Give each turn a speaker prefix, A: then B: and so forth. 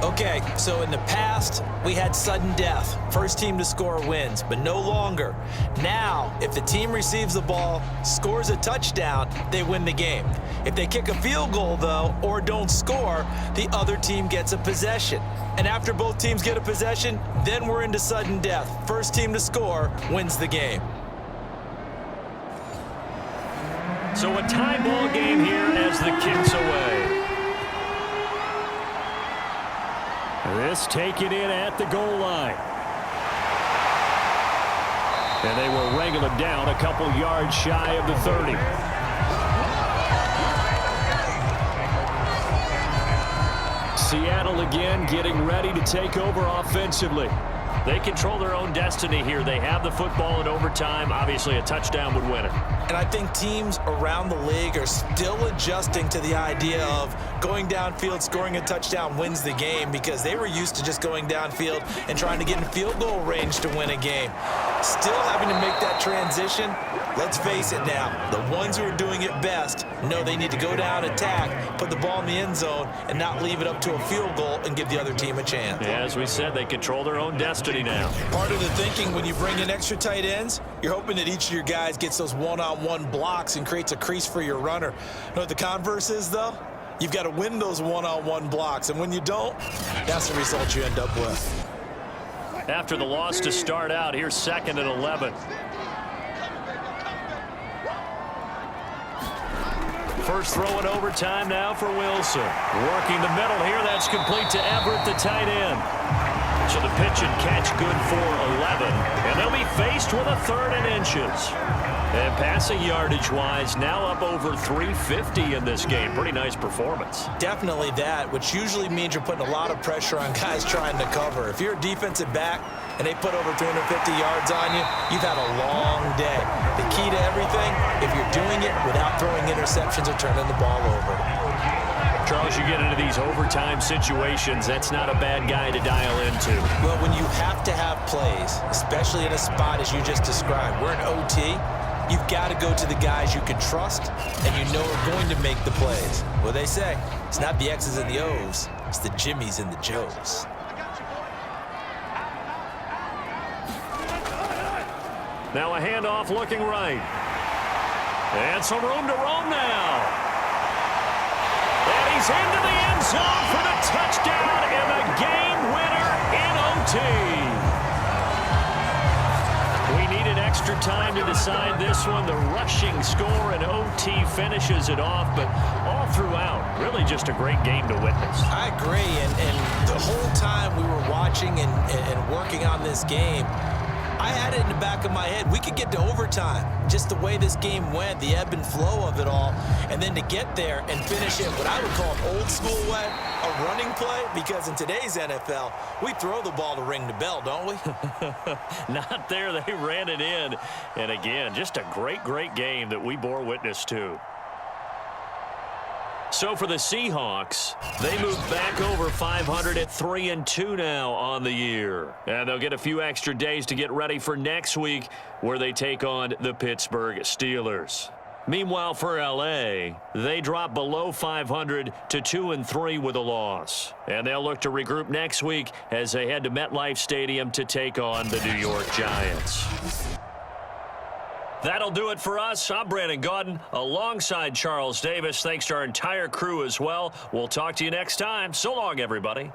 A: Okay, so in the past, we had sudden death. First team to score wins, but no longer. Now, if the team receives the ball, scores a touchdown, they win the game. If they kick a field goal, though, or don't score, the other team gets a possession. And after both teams get a possession, then we're into sudden death. First team to score wins the game.
B: So a tie ball game here as the kick's away. This taken in at the goal line. And they will wrangle it down a couple yards shy of the 30. Seattle again getting ready to take over offensively. They control their own destiny here. They have the football in overtime. Obviously, a touchdown would win it.
A: And I think teams around the league are still adjusting to the idea of going downfield, scoring a touchdown wins the game, because they were used to just going downfield and trying to get in field goal range to win a game. Still having to make that transition. Let's face it now, the ones who are doing it best know they need to go down, attack, put the ball in the end zone, and not leave it up to a field goal and give the other team a chance.
B: Yeah, as we said, they control their own destiny now.
A: Part of the thinking when you bring in extra tight ends, you're hoping that each of your guys gets those one-on-one blocks and creates a crease for your runner. You know what the converse is, though? You've got to win those one-on-one blocks, and when you don't, that's the result you end up with.
B: After the loss to start out, here's 2nd and 11. First throw in overtime now for Wilson. Working the middle here. That's complete to Everett, the tight end. So the pitch and catch good for 11. And they'll be faced with a 3rd and inches. And passing yardage-wise, now up over 350 in this game. Pretty nice performance.
A: Definitely that, which usually means you're putting a lot of pressure on guys trying to cover. If you're a defensive back and they put over 350 yards on you, you've had a long day. The key to everything, if you're doing it without throwing interceptions or turning the ball over.
B: Charles, you get into these overtime situations, that's not a bad guy to dial into.
A: Well, when you have to have plays, especially in a spot as you just described, we're in OT, you've got to go to the guys you can trust and you know are going to make the plays. Well, they say, it's not the X's and the O's, it's the Jimmies and the Joes.
B: Now a handoff looking right. And some room to roam now. And he's into the end zone for the touchdown and the game winner in OT. We needed extra time to decide this one. The rushing score in OT finishes it off, but all throughout, really just a great game to witness.
A: I agree, and the whole time we were watching and working on this game, I had it in the back of my head. We could get to overtime. Just the way this game went, the ebb and flow of it all, and then to get there and finish it what I would call an old school way, a running play, because in today's NFL, we throw the ball to ring the bell, don't we?
B: Not there. They ran it in. And again, just a great, great game that we bore witness to. So for the Seahawks, they move back over 500 at 3-2 now on the year. And they'll get a few extra days to get ready for next week where they take on the Pittsburgh Steelers. Meanwhile, for L.A., they drop below 500 to 2-3 with a loss. And they'll look to regroup next week as they head to MetLife Stadium to take on the New York Giants. That'll do it for us. I'm Brandon Gaudin alongside Charles Davis. Thanks to our entire crew as well. We'll talk to you next time. So long, everybody.